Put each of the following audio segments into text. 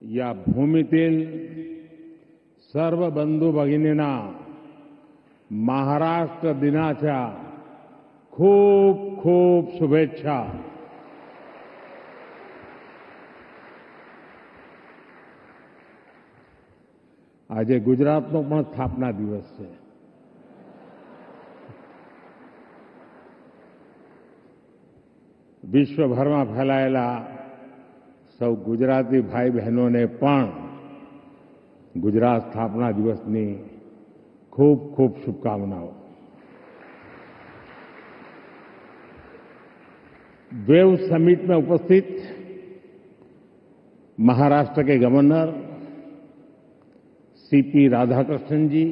या भूमीतील सर्व बंधू भगिनींना महाराष्ट्र दिनाच्या खूप खूप शुभेच्छा. આજે ગુજરાતનો પણ સ્થાપના દિવસ છે. વિશ્વભરમાં ફેલાયેલા સૌ ગુજરાતી ભાઈ બહેનોને પણ ગુજરાત સ્થાપના દિવસની खूब खूब शुभकामनाओं. वेव समिट में उपस्थित महाराष्ट्र के गवर्नर सीपी राधाकृष्णन जी,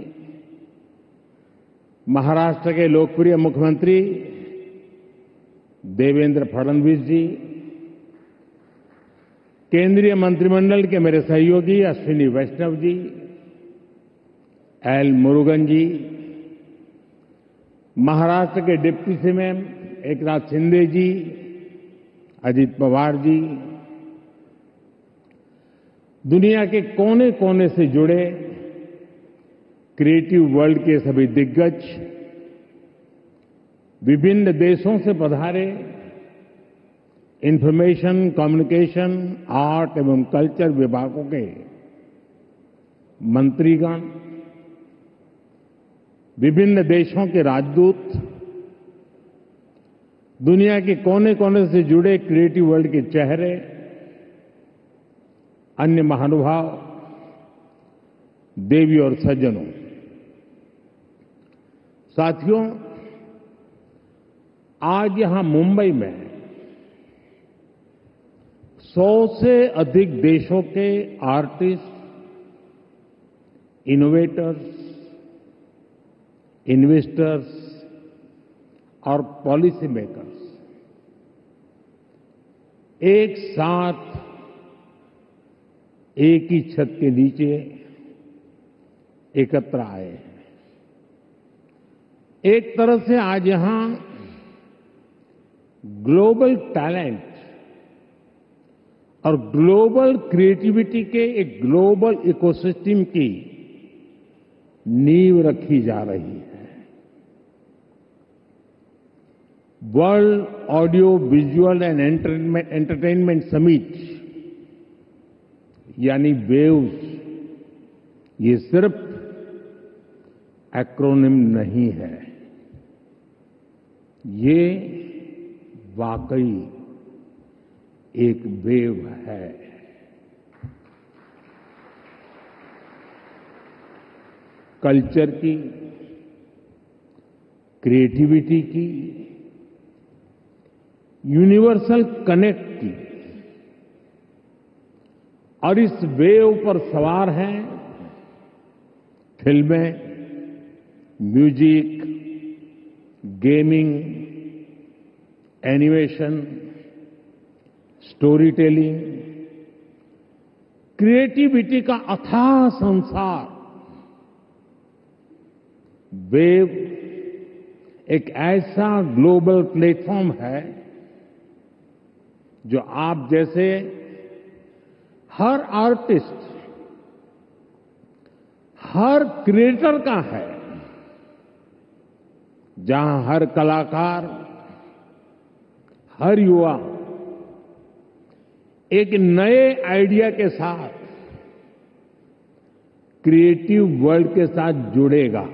महाराष्ट्र के लोकप्रिय मुख्यमंत्री देवेंद्र फडणवीस जी, केंद्रीय मंत्रिमंडल के मेरे सहयोगी अश्विनी वैष्णव जी, एल मुरुगन जी, महाराष्ट्र के डिप्टी सीएम एकनाथ शिंदे जी, अजित पवार जी, दुनिया के कोने कोने से जुड़े क्रिएटिव वर्ल्ड के सभी दिग्गज, विभिन्न देशों से पधारे इंफॉर्मेशन, कम्युनिकेशन, आर्ट एवं कल्चर विभागों के मंत्रीगण, विभिन्न देशों के राजदूत, दुनिया के कोने कोने से जुड़े क्रिएटिव वर्ल्ड के चेहरे, अन्य महानुभाव, देवी और सज्जनों, साथियों, आज यहां मुंबई में 100 से अधिक देशों के आर्टिस्ट, इनोवेटर्स, इन्वेस्टर्स और पॉलिसी मेकर्स एक साथ एक ही छत के नीचे एकत्र आए हैं. एक तरह से आज यहां ग्लोबल टैलेंट और ग्लोबल क्रिएटिविटी के एक ग्लोबल इकोसिस्टम की नींव रखी जा रही है. World audio visual and entertainment summit यानी वेव्स, ये सिर्फ एक्रोनिम नहीं है, ये वाकई एक वेव है. कल्चर की, क्रिएटिविटी की, यूनिवर्सल कनेक्ट की, और इस वेव पर सवार हैं फिल्में, music, gaming, animation, story telling, creativity का अथाह संसार. वेव एक ऐसा ग्लोबल प्लेटफॉर्म है जो आप जैसे हर आर्टिस्ट, हर क्रिएटर का है, जहां हर कलाकार, हर युवा एक नए आइडिया के साथ क्रिएटिव वर्ल्ड के साथ जुड़ेगा.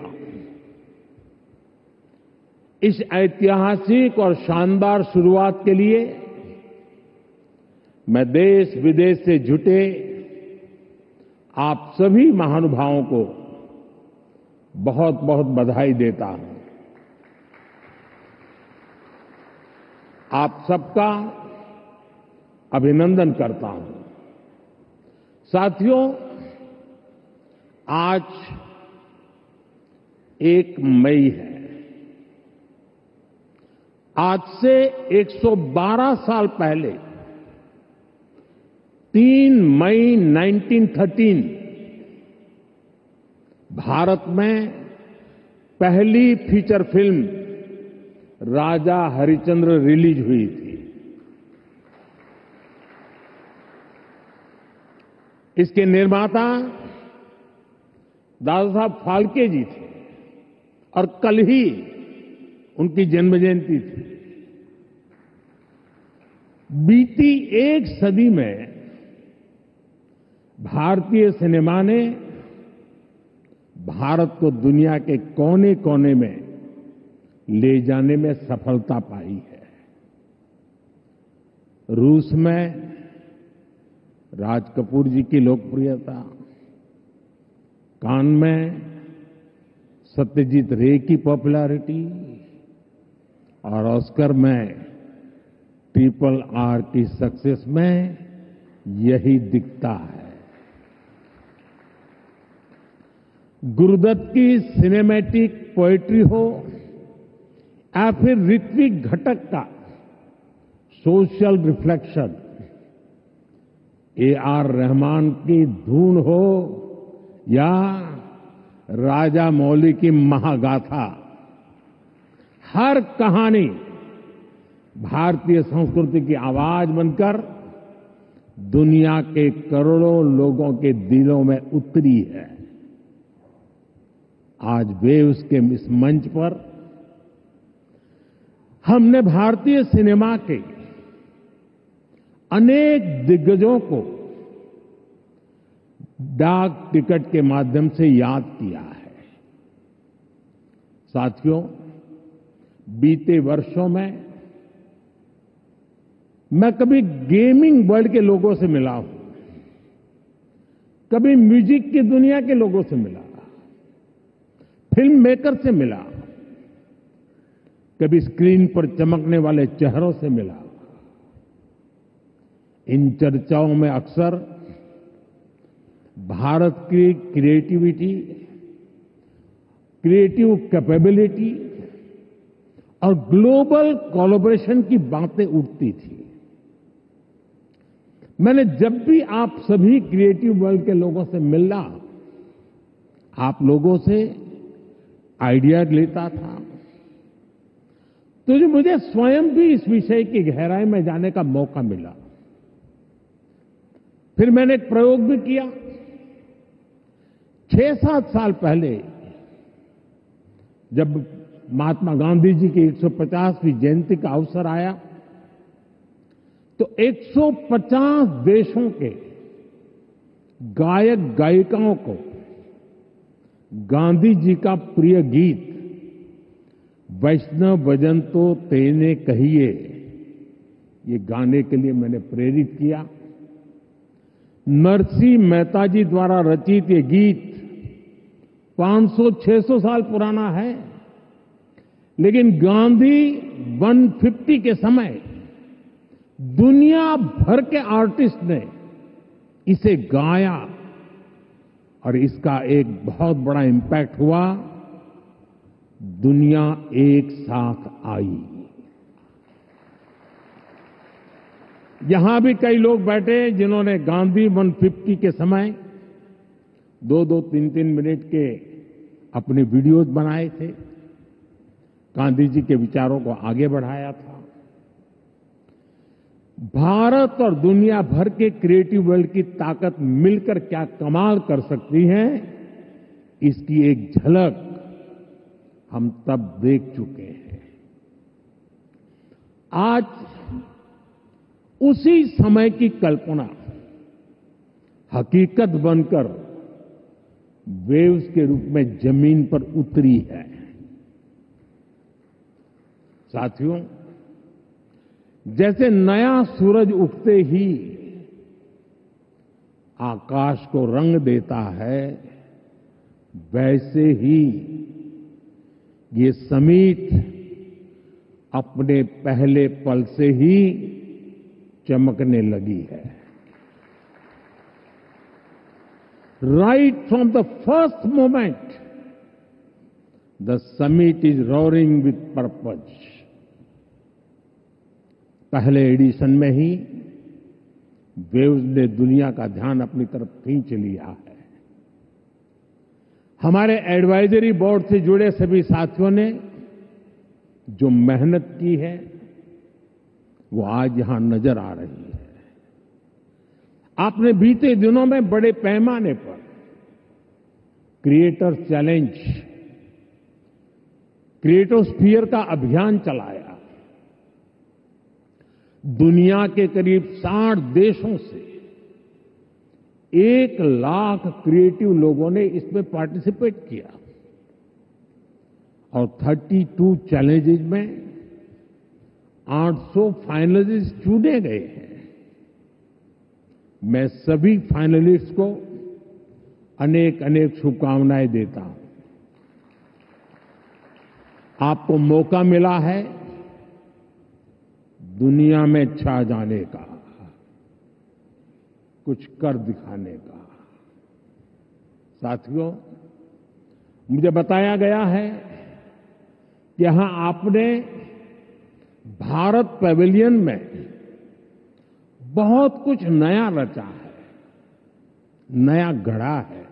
इस ऐतिहासिक और शानदार शुरुआत के लिए मैं देश विदेश से जुटे आप सभी महानुभावों को बहुत बहुत बधाई देता हूं. आप सबका अभिनंदन करता हूं. साथियों, आज 1 मई है. आज से 112 साल पहले 3 मई 1913 भारत में पहली फीचर फिल्म राजा हरिश्चंद्र रिलीज हुई थी. इसके निर्माता दादा साहब फाल्के जी थे और कल ही उनकी जन्म जयंती थी। बीती एक सदी में भारतीय सिनेमा ने भारत को दुनिया के कोने कोने में ले जाने में सफलता पाई है। रूस में राज कपूर जी की लोकप्रियता, कान में सत्यजीत रे की पॉपुलैरिटी और ऑस्कर में RRR की सक्सेस में यही दिखता है। गुरुदत्त की सिनेमैटिक पोएट्री हो या फिर ऋत्विक घटक का सोशल रिफ्लेक्शन, AR रहमान की धून हो या राजा मौली की महागाथा, हर कहानी भारतीय संस्कृति की आवाज बनकर दुनिया के करोड़ों लोगों के दिलों में उतरी है। आज वेव्स के इस मंच पर हमने भारतीय सिनेमा के अनेक दिग्गजों को डाक टिकट के माध्यम से याद किया है। साथियों, बीते वर्षों में मैं कभी गेमिंग वर्ल्ड के लोगों से मिला हूं, कभी म्यूजिक की दुनिया के लोगों से मिला, फिल्म मेकर से मिला, कभी स्क्रीन पर चमकने वाले चेहरों से मिला। इन चर्चाओं में अक्सर भारत की क्रिएटिविटी, क्रिएटिव कैपेबिलिटी और ग्लोबल कोलैबोरेशन की बातें उठती थी। मैंने जब भी आप सभी क्रिएटिव वर्ल्ड के लोगों से मिला, आप लोगों से आइडिया लेता था, तो जो मुझे स्वयं भी इस विषय की गहराई में जाने का मौका मिला। फिर मैंने एक प्रयोग भी किया। 6-7 साल पहले जब महात्मा गांधी जी की 150वीं जयंती का अवसर आया, तो 150 देशों के गायक गायिकाओं को गांधी जी का प्रिय गीत वैष्णव भजन तो तेने कहिए, ये गाने के लिए मैंने प्रेरित किया। नरसिंह मेहता जी द्वारा रचित ये गीत 500-600 साल पुराना है, लेकिन गांधी 150 के समय दुनिया भर के आर्टिस्ट ने इसे गाया और इसका एक बहुत बड़ा इम्पैक्ट हुआ। दुनिया एक साथ आई। यहां भी कई लोग बैठे जिन्होंने गांधी 150 के समय 2-2, 3-3 मिनट के अपने वीडियोज बनाए थे, गांधी जी के विचारों को आगे बढ़ाया था। भारत और दुनिया भर के क्रिएटिव वर्ल्ड की ताकत मिलकर क्या कमाल कर सकती है, इसकी एक झलक हम तब देख चुके हैं। आज उसी समय की कल्पना हकीकत बनकर वेव्स के रूप में जमीन पर उतरी है। साथियों, जैसे नया सूरज उगते ही आकाश को रंग देता है, वैसे ही ये समिट अपने पहले पल से ही चमकने लगी है। Right from the first moment the summit is roaring with purpose. पहले एडिशन में ही वेव्स ने दुनिया का ध्यान अपनी तरफ खींच लिया है। हमारे एडवाइजरी बोर्ड से जुड़े सभी साथियों ने जो मेहनत की है वो आज यहां नजर आ रही है। आपने बीते दिनों में बड़े पैमाने पर क्रिएटर चैलेंज, क्रिएटोस्फीयर का अभियान चलाया। दुनिया के करीब 60 देशों से 1 लाख क्रिएटिव लोगों ने इसमें पार्टिसिपेट किया और 32 चैलेंजेस में 800 फाइनलिस्ट चुने गए हैं। मैं सभी फाइनलिस्ट को अनेक अनेक शुभकामनाएं देता हूं। आपको मौका मिला है दुनिया में छा जाने का, कुछ कर दिखाने का। साथियों, मुझे बताया गया है कि यहां आपने भारत पैवेलियन में बहुत कुछ नया रचा है, नया गढ़ा है।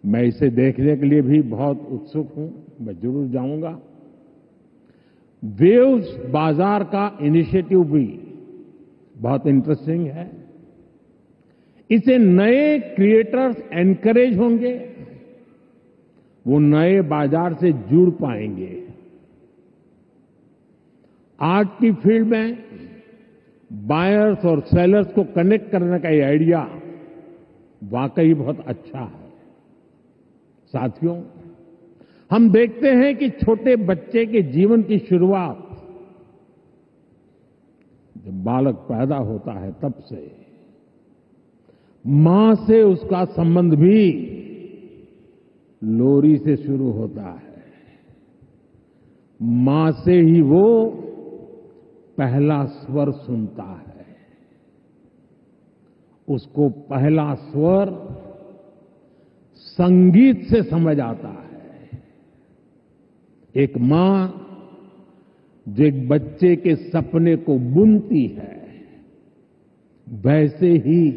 मैं इसे देखने के लिए भी बहुत उत्सुक हूं, मैं जरूर जाऊंगा। वेव्स बाजार का इनिशिएटिव भी बहुत इंटरेस्टिंग है। इसे नए क्रिएटर्स एनकरेज होंगे, वो नए बाजार से जुड़ पाएंगे। आर्ट की फील्ड में बायर्स और सेलर्स को कनेक्ट करने का ये आइडिया वाकई बहुत अच्छा है। साथियों, हम देखते हैं कि छोटे बच्चे के जीवन की शुरुआत जब बालक पैदा होता है तब से मां से उसका संबंध भी लोरी से शुरू होता है। मां से ही वो पहला स्वर सुनता है। उसको पहला स्वर संगीत से समझ आता है। एक मां जो एक बच्चे के सपने को बुनती है, वैसे ही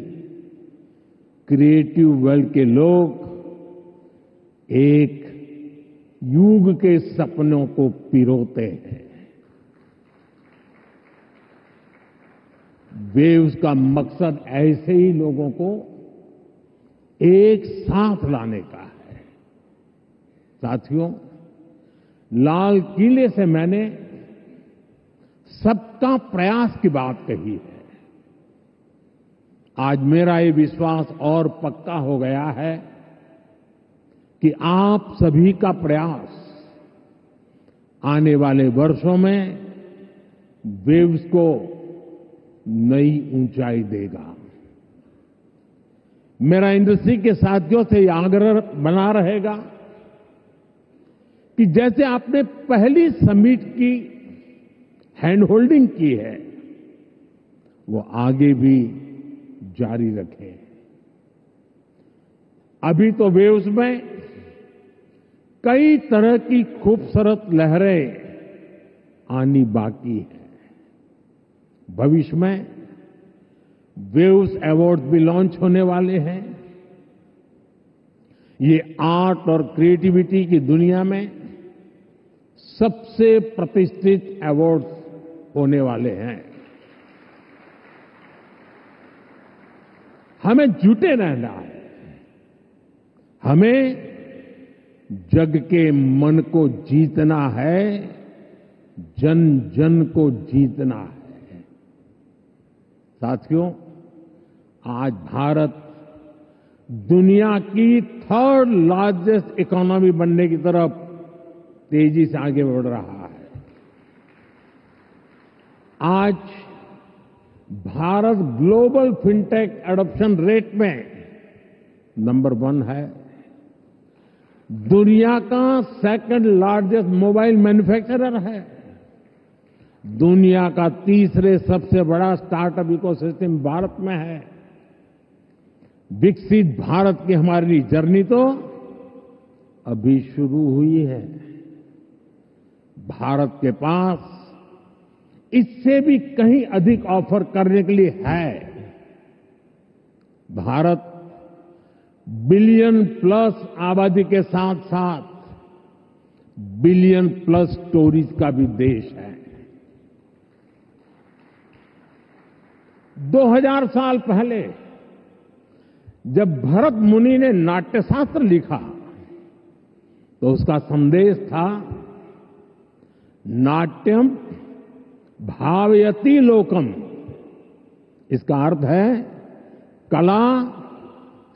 क्रिएटिव वर्ल्ड के लोग एक युग के सपनों को पिरोते हैं। वेव्स का मकसद ऐसे ही लोगों को एक साथ लाने का है। साथियों, लाल किले से मैंने सबका प्रयास की बात कही है। आज मेरा ये विश्वास और पक्का हो गया है कि आप सभी का प्रयास आने वाले वर्षों में वेव्स को नई ऊंचाई देगा। मेरा इंडस्ट्री के साथियों से यह आग्रह बना रहेगा कि जैसे आपने पहली समिट की हैंड होल्डिंग की है, वो आगे भी जारी रखें। अभी तो वेव्स में कई तरह की खूबसूरत लहरें आनी बाकी है। भविष्य में वेव्स अवार्ड भी लॉन्च होने वाले हैं। ये आर्ट और क्रिएटिविटी की दुनिया में सबसे प्रतिष्ठित अवार्ड होने वाले हैं। हमें जुटे रहना है। हमें जग के मन को जीतना है, जन जन को जीतना है। साथियों, आज भारत दुनिया की 3rd लार्जेस्ट इकोनॉमी बनने की तरफ तेजी से आगे बढ़ रहा है। आज Bharat global fintech adoption rate में नंबर 1 है। दुनिया का 2nd लार्जेस्ट मोबाइल मैन्युफैक्चरर है। दुनिया का 3रे सबसे बड़ा स्टार्टअप इकोसिस्टम भारत में है। विकसित भारत की हमारी जर्नी तो अभी शुरू हुई है। भारत के पास इससे भी कहीं अधिक ऑफर करने के लिए है। भारत बिलियन प्लस आबादी के साथ साथ बिलियन प्लस स्टोरीज का भी देश है। 2000 साल पहले जब भरत मुनि ने नाट्यशास्त्र लिखा तो उसका संदेश था नाट्यम भावयति लोकम। इसका अर्थ है कला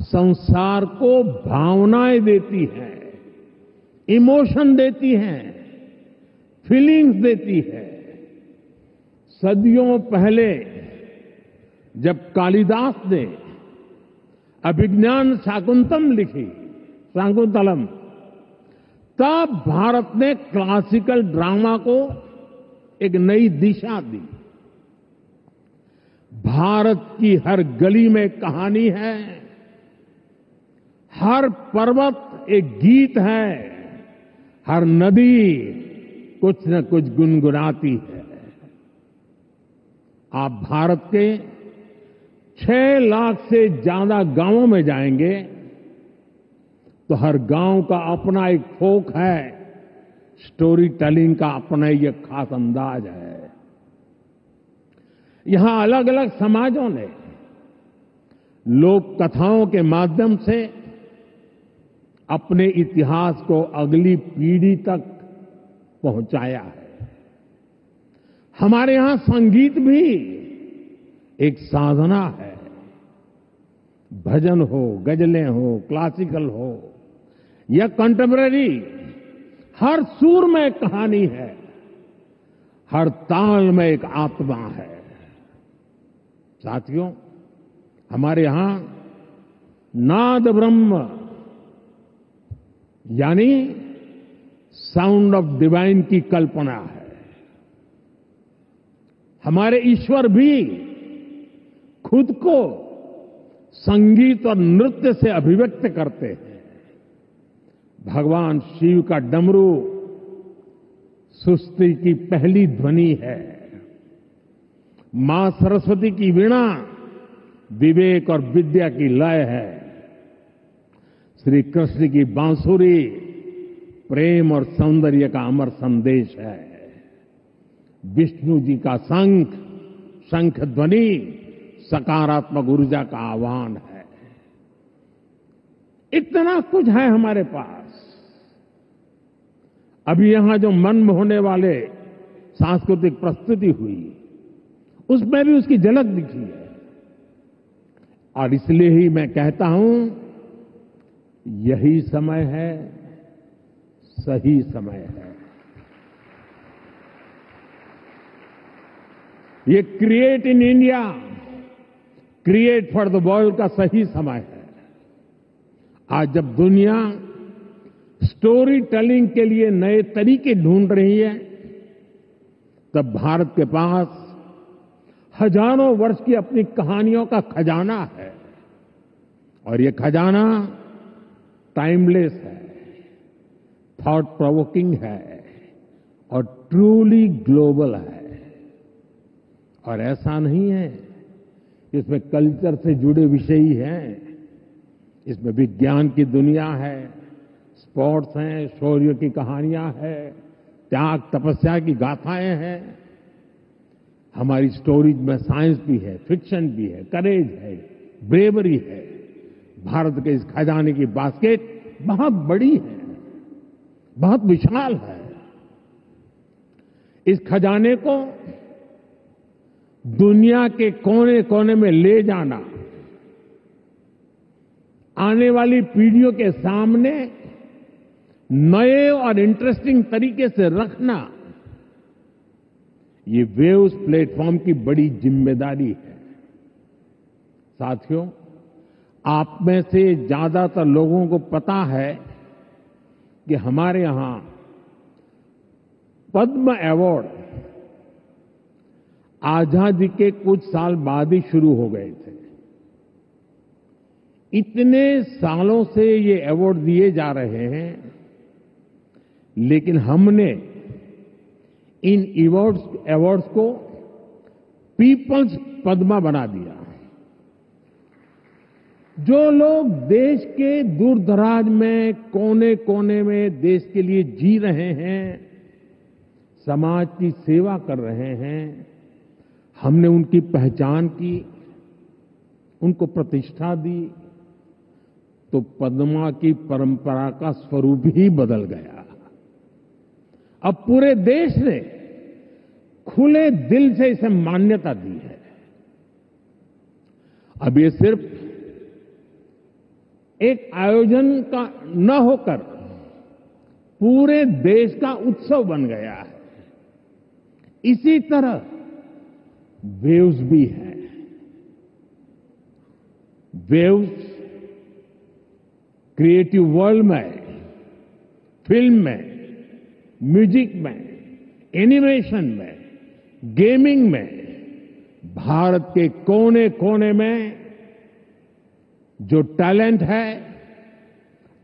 संसार को भावनाएं देती है, इमोशन देती है, फीलिंग्स देती है। सदियों पहले जब कालिदास ने अभिज्ञान शाकुंतलम लिखी, शाकुंतलम, तब भारत ने क्लासिकल ड्रामा को एक नई दिशा दी। भारत की हर गली में एक कहानी है, हर पर्वत एक गीत है, हर नदी कुछ न कुछ गुनगुनाती है। आप भारत के 6 लाख से ज्यादा गांवों में जाएंगे तो हर गांव का अपना एक फोक है, स्टोरी टेलिंग का अपना ये खास अंदाज है। यहां अलग अलग समाजों ने लोक कथाओं के माध्यम से अपने इतिहास को अगली पीढ़ी तक पहुंचाया है। हमारे यहां संगीत भी एक साधना है। भजन हो, गजलें हो, क्लासिकल हो या कंटेम्पररी, हर सुर में एक कहानी है, हर ताल में एक आत्मा है। साथियों, हमारे यहां नाद ब्रह्म यानी साउंड ऑफ डिवाइन की कल्पना है। हमारे ईश्वर भी खुद को संगीत और नृत्य से अभिव्यक्त करते हैं। भगवान शिव का डमरू सृष्टि की पहली ध्वनि है। मां सरस्वती की वीणा विवेक और विद्या की लय है। श्री कृष्ण की बांसुरी प्रेम और सौंदर्य का अमर संदेश है। विष्णु जी का शंख ध्वनि सकारात्मक ऊर्जा का आह्वान है। इतना कुछ है हमारे पास। अभी यहां जो मन में होने वाले सांस्कृतिक प्रस्तुति हुई, उसमें भी उसकी झलक दिखी है। और इसलिए ही मैं कहता हूं, यही समय है, सही समय है। ये create in India, create for the world का सही समय है। आज जब दुनिया स्टोरी टेलिंग के लिए नए तरीके ढूंढ रही है, तब भारत के पास हजारों वर्ष की अपनी कहानियों का खजाना है। और ये खजाना टाइमलेस है, थॉट प्रोवोकिंग है और ट्रूली ग्लोबल है। और ऐसा नहीं है, इसमें कल्चर से जुड़े विषय ही हैं। इसमें विज्ञान की दुनिया है, स्पोर्ट्स हैं, शौर्य की कहानियां हैं, त्याग तपस्या की गाथाएं हैं। हमारी स्टोरीज में साइंस भी है, फिक्शन भी है, करेज है, ब्रेवरी है। भारत के इस खजाने की बास्केट बहुत बड़ी है, बहुत विशाल है। इस खजाने को दुनिया के कोने कोने में ले जाना, आने वाली पीढ़ियों के सामने नए और इंटरेस्टिंग तरीके से रखना, ये वेव्स प्लेटफॉर्म की बड़ी जिम्मेदारी है। साथियों, आप में से ज्यादातर लोगों को पता है कि हमारे यहां पद्म अवार्ड आजादी के कुछ साल बाद ही शुरू हो गए थे। इतने सालों से ये अवार्ड दिए जा रहे हैं, लेकिन हमने इन अवार्ड्स को पीपल्स पद्मा बना दिया। जो लोग देश के दूर दराज में, कोने कोने में देश के लिए जी रहे हैं, समाज की सेवा कर रहे हैं, हमने उनकी पहचान की, उनको प्रतिष्ठा दी, तो पद्मा की परंपरा का स्वरूप ही बदल गया। अब पूरे देश ने खुले दिल से इसे मान्यता दी है। अब ये सिर्फ एक आयोजन का न होकर पूरे देश का उत्सव बन गया है। इसी तरह वेव्स भी है। वेव्स क्रिएटिव वर्ल्ड में, फिल्म में, म्यूजिक में, एनिमेशन में, गेमिंग में भारत के कोने कोने में जो टैलेंट है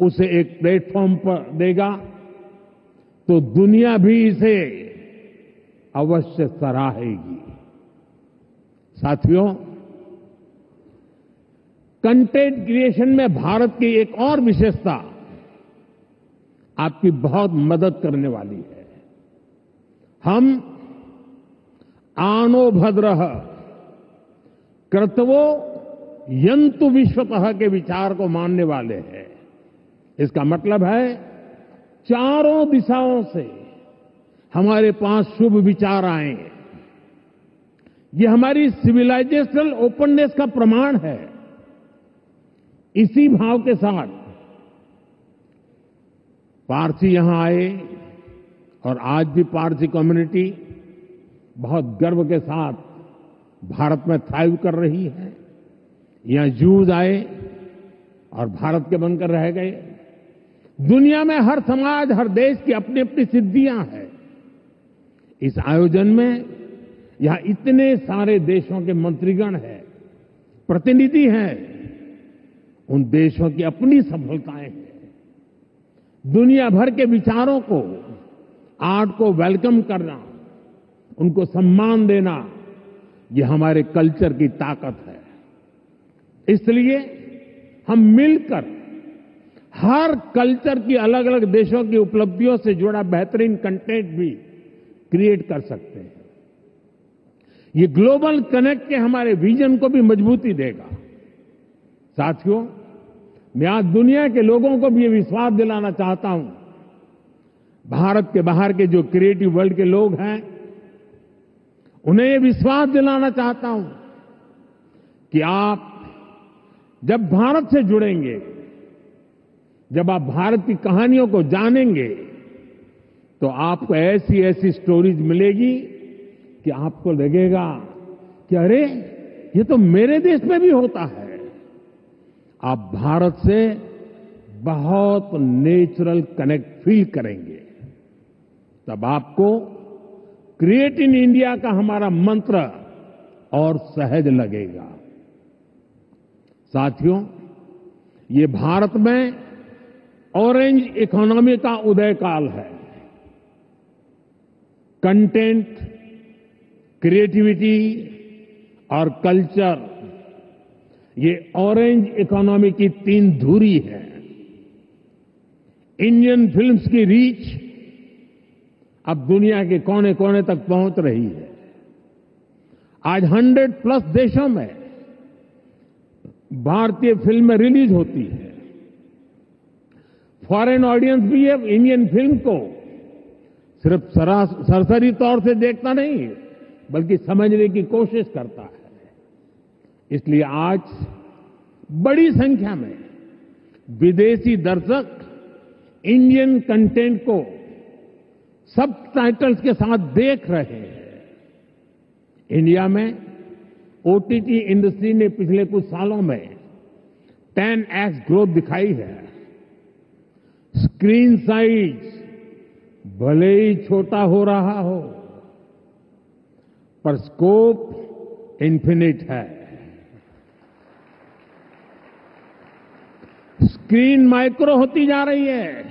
उसे एक प्लेटफॉर्म पर देगा तो दुनिया भी इसे अवश्य सराहेगी। साथियों, कंटेंट क्रिएशन में भारत की एक और विशेषता आपकी बहुत मदद करने वाली है। हम आनो भद्रः कर्तवो यंतु विश्वतः के विचार को मानने वाले हैं। इसका मतलब है चारों दिशाओं से हमारे पास शुभ विचार आए। ये हमारी सिविलाइजेशनल ओपननेस का प्रमाण है। इसी भाव के साथ पारसी यहां आए और आज भी पारसी कम्युनिटी बहुत गर्व के साथ भारत में थ्राइव कर रही है। यहां जूज आए और भारत के बनकर रह गए। दुनिया में हर समाज, हर देश की अपनी अपनी सिद्धियां हैं। इस आयोजन में यहां इतने सारे देशों के मंत्रीगण हैं, प्रतिनिधि हैं। उन देशों की अपनी सफलताएं हैं। दुनिया भर के विचारों को, आर्ट को वेलकम करना, उनको सम्मान देना, ये हमारे कल्चर की ताकत है। इसलिए हम मिलकर हर कल्चर की अलग अलग देशों की उपलब्धियों से जुड़ा बेहतरीन कंटेंट भी क्रिएट कर सकते हैं। ये ग्लोबल कनेक्ट के हमारे विजन को भी मजबूती देगा। साथियों, मैं आज दुनिया के लोगों को भी ये विश्वास दिलाना चाहता हूं, भारत के बाहर के जो क्रिएटिव वर्ल्ड के लोग हैं, उन्हें ये विश्वास दिलाना चाहता हूं कि आप जब भारत से जुड़ेंगे, जब आप भारत की कहानियों को जानेंगे, तो आपको ऐसी ऐसी स्टोरीज मिलेगी कि आपको लगेगा कि अरे, ये तो मेरे देश में भी होता है। आप भारत से बहुत नेचुरल कनेक्ट फील करेंगे। तब आपको क्रिएट इन इंडिया का हमारा मंत्र और सहज लगेगा। साथियों, ये भारत में ऑरेंज इकोनॉमी का उदय काल है। कंटेंट, क्रिएटिविटी और कल्चर, ये ऑरेंज इकोनॉमी की तीन धुरी है। इंडियन फिल्म्स की रीच अब दुनिया के कोने कोने तक पहुंच रही है। आज 100+ देशों में भारतीय फिल्में रिलीज होती है। फॉरेन ऑडियंस भी अब इंडियन फिल्म को सिर्फ सरसरी तौर से देखता नहीं, बल्कि समझने की कोशिश करता है। इसलिए आज बड़ी संख्या में विदेशी दर्शक इंडियन कंटेंट को सबटाइटल्स के साथ देख रहे हैं। इंडिया में ओटीटी इंडस्ट्री ने पिछले कुछ सालों में 10x ग्रोथ दिखाई है। स्क्रीन साइज भले ही छोटा हो रहा हो, पर स्कोप इन्फिनिट है। स्क्रीन माइक्रो होती जा रही है,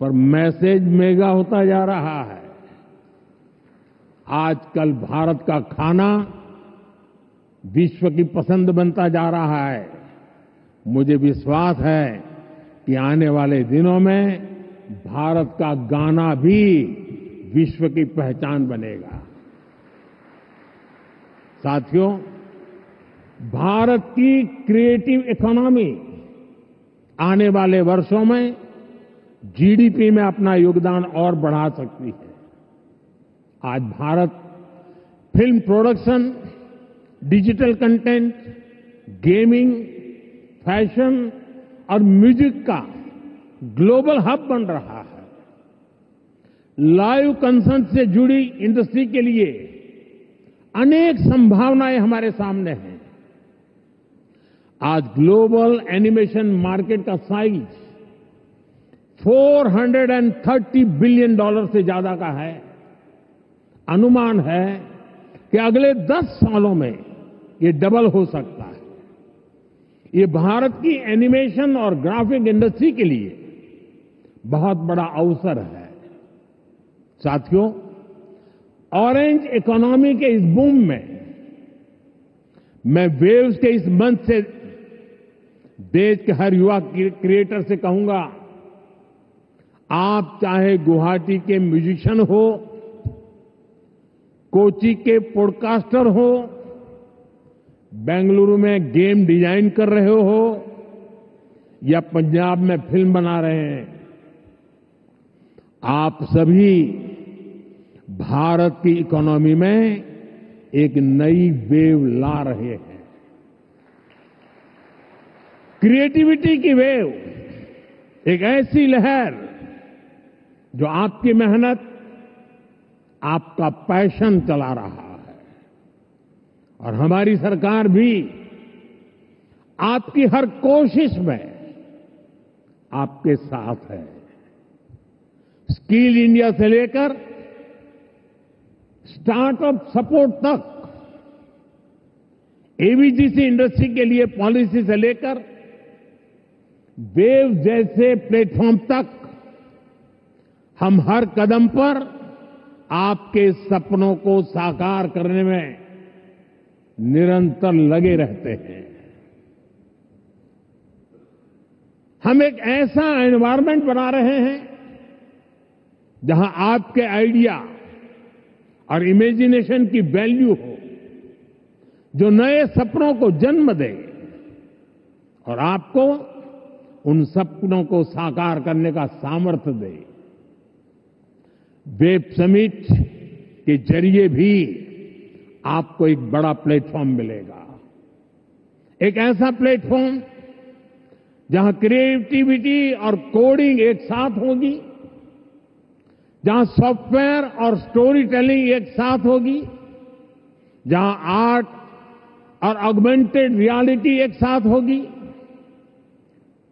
पर मैसेज मेगा होता जा रहा है। आजकल भारत का खाना विश्व की पसंद बनता जा रहा है। मुझे विश्वास है कि आने वाले दिनों में भारत का गाना भी विश्व की पहचान बनेगा। साथियों, भारत की क्रिएटिव इकोनॉमी आने वाले वर्षों में जीडीपी में अपना योगदान और बढ़ा सकती है। आज Bharat film production, digital content, gaming, fashion और म्यूजिक का ग्लोबल हब बन रहा है। लाइव कंसर्ट से जुड़ी इंडस्ट्री के लिए अनेक संभावनाएं हमारे सामने हैं। आज ग्लोबल एनिमेशन मार्केट का साइज $430 बिलियन से ज्यादा का है। अनुमान है कि अगले 10 सालों में ये डबल हो सकता है। ये भारत की एनिमेशन और ग्राफिक इंडस्ट्री के लिए बहुत बड़ा अवसर है। साथियों, ऑरेंज इकोनॉमी के इस बूम में मैं वेव्स के इस मंच से देश के हर युवा क्रिएटर से कहूंगा, आप चाहे गुवाहाटी के म्यूजिशियन हो, कोची के पॉडकास्टर हो, बेंगलुरु में गेम डिजाइन कर रहे हो या पंजाब में फिल्म बना रहे हैं, आप सभी भारत की इकोनॉमी में एक नई वेव ला रहे हैं। क्रिएटिविटी की वेव, एक ऐसी लहर जो आपकी मेहनत, आपका पैशन चला रहा है। और हमारी सरकार भी आपकी हर कोशिश में आपके साथ है। स्किल इंडिया से लेकर स्टार्टअप सपोर्ट तक, एवीजीसी इंडस्ट्री के लिए पॉलिसी से लेकर वेव जैसे प्लेटफॉर्म तक, हम हर कदम पर आपके सपनों को साकार करने में निरंतर लगे रहते हैं। हम एक ऐसा एनवायरनमेंट बना रहे हैं जहां आपके आइडिया और इमेजिनेशन की वैल्यू हो, जो नए सपनों को जन्म दे और आपको उन सपनों को साकार करने का सामर्थ्य दे। वेब समिट के जरिए भी आपको एक बड़ा प्लेटफॉर्म मिलेगा। एक ऐसा प्लेटफॉर्म जहां क्रिएटिविटी और कोडिंग एक साथ होगी, जहां सॉफ्टवेयर और स्टोरी टेलिंग एक साथ होगी, जहां आर्ट और ऑगमेंटेड रियलिटी एक साथ होगी।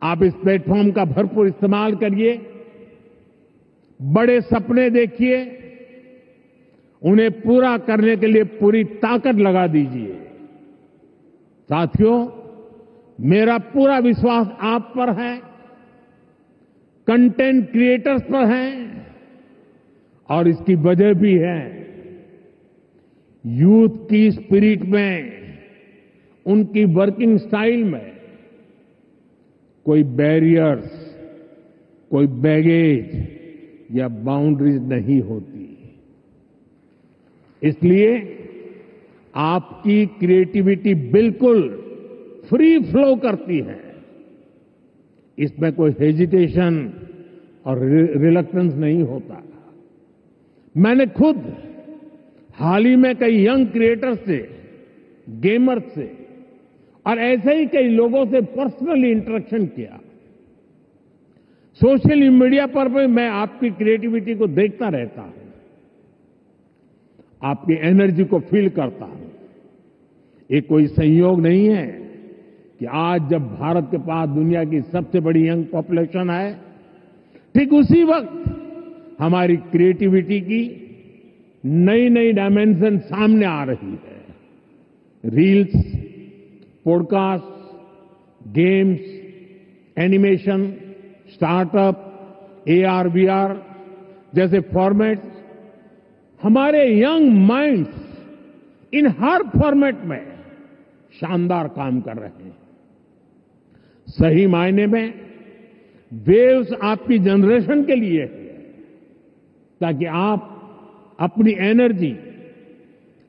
आप इस प्लेटफॉर्म का भरपूर इस्तेमाल करिए, बड़े सपने देखिए, उन्हें पूरा करने के लिए पूरी ताकत लगा दीजिए। साथियों, मेरा पूरा विश्वास आप पर है, कंटेंट क्रिएटर्स पर है, और इसकी वजह भी है यूथ की स्पिरिट में, उनकी वर्किंग स्टाइल में कोई बैरियर्स, कोई बैगेज या बाउंड्रीज नहीं होती। इसलिए आपकी क्रिएटिविटी बिल्कुल फ्री फ्लो करती है। इसमें कोई हेजिटेशन और रिलक्टेंस नहीं होता। मैंने खुद हाल ही में कई यंग क्रिएटर्स से, गेमर्स से और ऐसे ही कई लोगों से पर्सनली इंटरेक्शन किया। सोशल मीडिया पर भी मैं आपकी क्रिएटिविटी को देखता रहता हूं, आपकी एनर्जी को फील करता हूं। ये कोई संयोग नहीं है कि आज जब भारत के पास दुनिया की सबसे बड़ी यंग पॉपुलेशन है, ठीक उसी वक्त हमारी क्रिएटिविटी की नई नई डायमेंशन सामने आ रही है। Reels, podcast, games, animation, startup, AR, VR जैसे फॉर्मेट्स हमारे यंग माइंड्स इन हर फॉर्मेट में शानदार काम कर रहे हैं। सही मायने में वेव्स आपकी जनरेशन के लिए है, ताकि आप अपनी एनर्जी,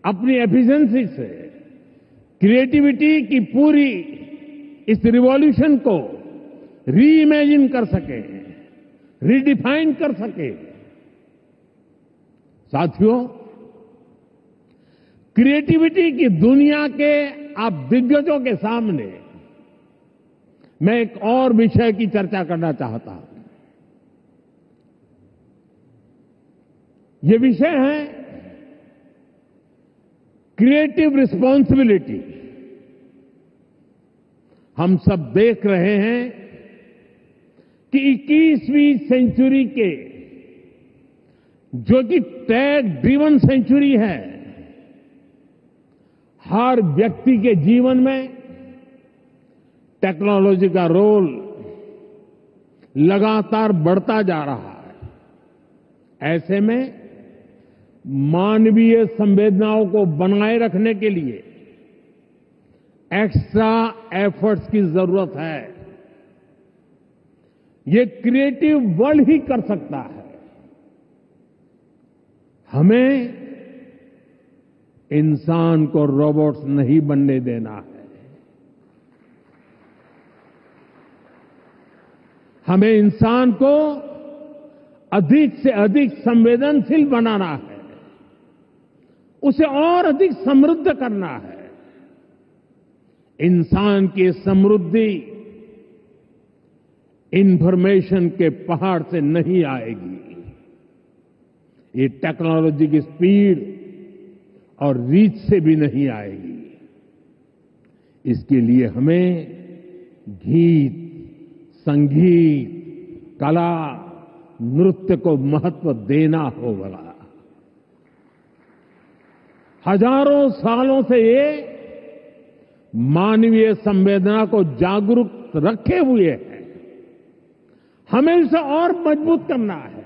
अपनी एफिशिएंसी से क्रिएटिविटी की पूरी इस रिवॉल्यूशन को रीइमेजिन कर सके, रीडिफाइन कर सके। साथियों, क्रिएटिविटी की दुनिया के आप दिग्गजों के सामने मैं एक और विषय की चर्चा करना चाहता हूं। ये विषय है क्रिएटिव रिस्पॉन्सिबिलिटी। हम सब देख रहे हैं कि 21वीं सेंचुरी के जो कि टेक ड्रिवन सेंचुरी है, हर व्यक्ति के जीवन में टेक्नोलॉजी का रोल लगातार बढ़ता जा रहा है। ऐसे में मानवीय संवेदनाओं को बनाए रखने के लिए एक्स्ट्रा एफर्ट्स की जरूरत है। ये क्रिएटिव वर्ल्ड ही कर सकता है। हमें इंसान को रोबोट्स नहीं बनने देना है। हमें इंसान को अधिक से अधिक संवेदनशील बनाना है, उसे और अधिक समृद्ध करना है। इंसान की समृद्धि इंफॉर्मेशन के पहाड़ से नहीं आएगी, ये टेक्नोलॉजी की स्पीड और रीच से भी नहीं आएगी। इसके लिए हमें गीत, संगीत, कला, नृत्य को महत्व देना होगा। हजारों सालों से ये मानवीय संवेदना को जागरूक रखे हुए है। हमें इसे और मजबूत करना है।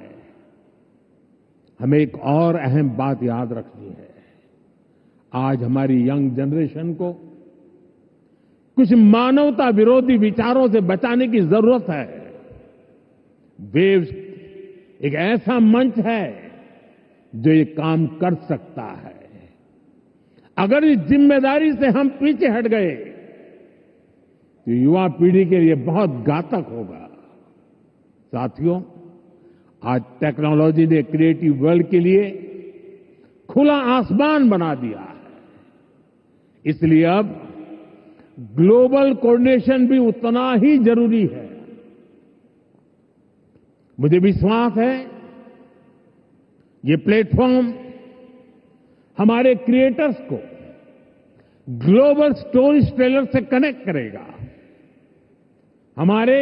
हमें एक और अहम बात याद रखनी है। आज हमारी यंग जनरेशन को कुछ मानवता विरोधी विचारों से बचाने की जरूरत है। वेव्स एक ऐसा मंच है जो ये काम कर सकता है। अगर इस जिम्मेदारी से हम पीछे हट गए तो युवा पीढ़ी के लिए बहुत घातक होगा। साथियों, आज टेक्नोलॉजी ने क्रिएटिव वर्ल्ड के लिए खुला आसमान बना दिया है। इसलिए अब ग्लोबल कोऑर्डिनेशन भी उतना ही जरूरी है। मुझे विश्वास है ये प्लेटफॉर्म हमारे क्रिएटर्स को ग्लोबल स्टोरी टेलर से कनेक्ट करेगा, हमारे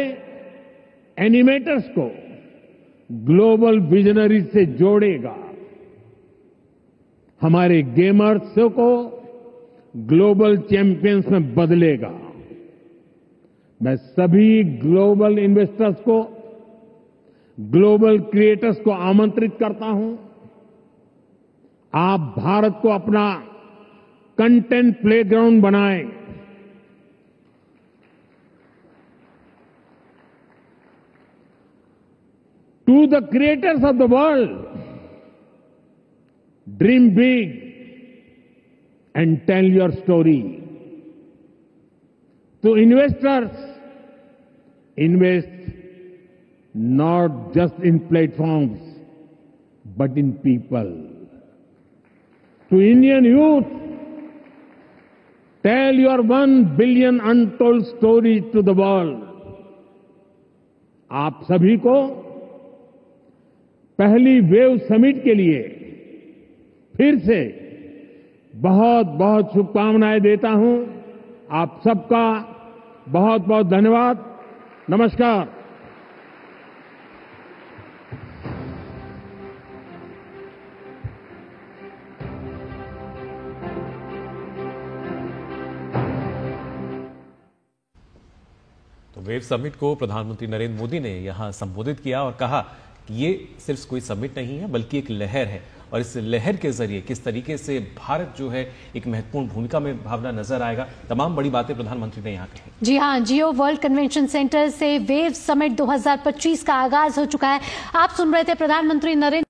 एनिमेटर्स को ग्लोबल विजनरी से जोड़ेगा, हमारे गेमर्स को ग्लोबल चैंपियंस में बदलेगा। मैं सभी ग्लोबल इन्वेस्टर्स को, ग्लोबल क्रिएटर्स को आमंत्रित करता हूं। आप भारत को अपना कंटेंट प्लेग्राउंड बनाएं। To the creators of the world, dream big and tell your story. To investors, invest not just in platforms, but in people. To Indian youth, tell your 1 billion untold stories to the world. आप सभी को पहली wave summit के लिए फिर से बहुत बहुत शुभकामनाएं देता हूं। आप सबका बहुत बहुत धन्यवाद। नमस्कार। तो वेव समिट को प्रधानमंत्री नरेंद्र मोदी ने यहां संबोधित किया और कहा कि ये सिर्फ कोई समिट नहीं है बल्कि एक लहर है, और इस लहर के जरिए किस तरीके से भारत जो है एक महत्वपूर्ण भूमिका में भावना नजर आएगा। तमाम बड़ी बातें प्रधानमंत्री ने यहाँ कही। जी हाँ, जियो वर्ल्ड कन्वेंशन सेंटर से वेव समिट 2025 का आगाज हो चुका है। आप सुन रहे थे प्रधानमंत्री नरेंद्र